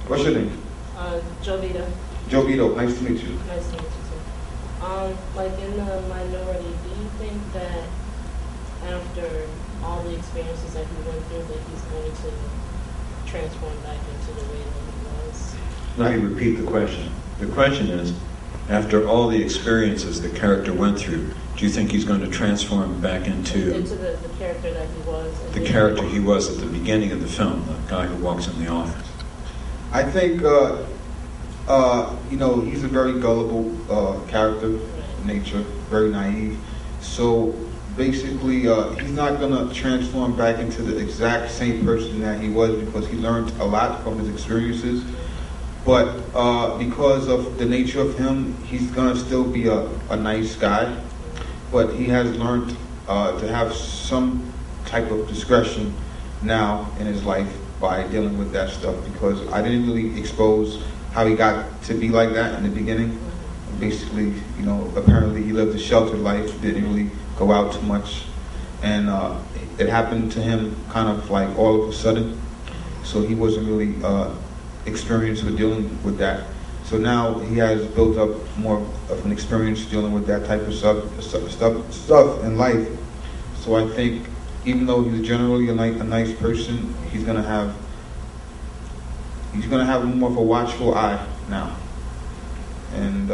What's your name? Jovita. Jovito, nice to meet you. Nice to meet you too. Like in the minority, do you think that after all the experiences that he went through, that he's going to transform back into the way that he was? Let me repeat the question. The question is, after all the experiences the character went through, do you think he's going to transform back into the character that he was? The character he was at the beginning of the film, the guy who walks in the office? I think, he's a very gullible character, nature, very naive. So basically, he's not going to transform back into the exact same person that he was because he learned a lot from his experiences. But because of the nature of him, he's going to still be a nice guy. But he has learned to have some type of discretion now in his life by dealing with that stuff, because I didn't really expose how he got to be like that in the beginning. Basically, apparently he lived a sheltered life, didn't really go out too much, and it happened to him kind of like all of a sudden, so he wasn't really experienced with dealing with that. So now he has built up more of an experience dealing with that type of stuff in life. So I think even though he's generally a nice person, he's gonna have more of a watchful eye now, and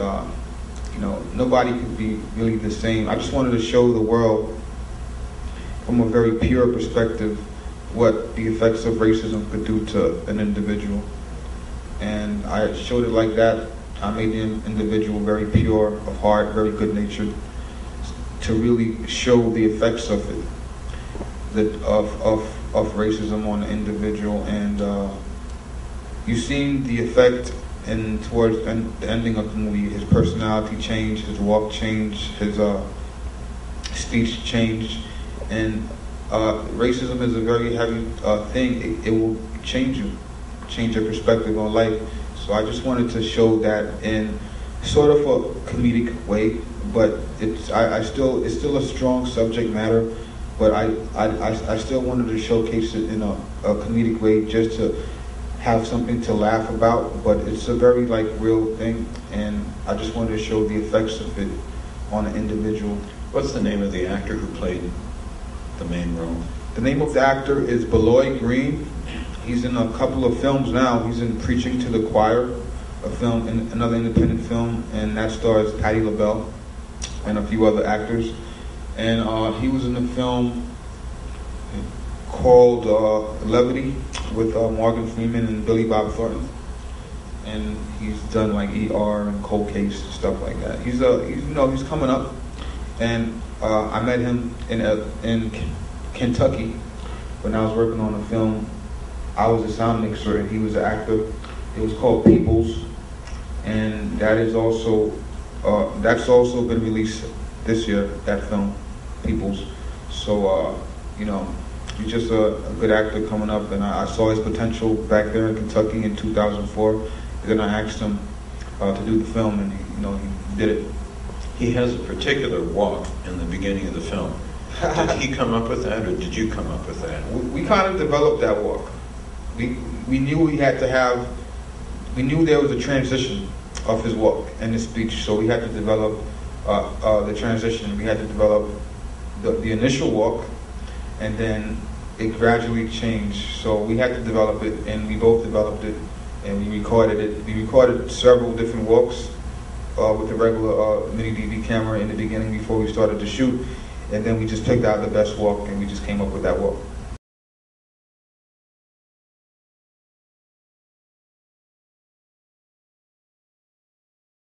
nobody could be really the same. I just wanted to show the world from a very pure perspective what the effects of racism could do to an individual, and I showed it like that. I made the individual very pure of heart, very good-natured, to really show the effects of it. Of racism on the individual, and you've seen the effect towards the ending of the movie. His personality changed, his walk changed, his speech changed, and racism is a very heavy thing. It will change your perspective on life. So I just wanted to show that in sort of a comedic way, but it's still a strong subject matter. But I still wanted to showcase it in a comedic way, just to have something to laugh about. But it's a very real thing, and I just wanted to show the effects of it on an individual. What's the name of the actor who played the main role? The name of the actor is Billoah Greene. He's in a couple of films now. He's in Preaching to the Choir, a film, another independent film, and that stars Patti LaBelle and a few other actors. And he was in a film called Levity with Morgan Freeman and Billy Bob Thornton. And he's done ER and Cold Case and stuff like that. He's coming up. And I met him in Kentucky when I was working on a film. I was a sound mixer and he was an actor. It was called Peoples, and that's also been released this year. That film, Peoples. So he's just a good actor coming up, and I saw his potential back there in Kentucky in 2004. And then I asked him to do the film, and he did it. He has a particular walk in the beginning of the film. Did he come up with that, or did you come up with that? We kind of developed that walk. We knew we had to have. We knew there was a transition of his walk and his speech, so we had to develop the transition. We had to develop the initial walk, and then it gradually changed. So we had to develop it, and we both developed it, and we recorded it. We recorded several different walks with the regular mini DV camera in the beginning before we started to shoot, and then we just picked out the best walk, and we just came up with that walk.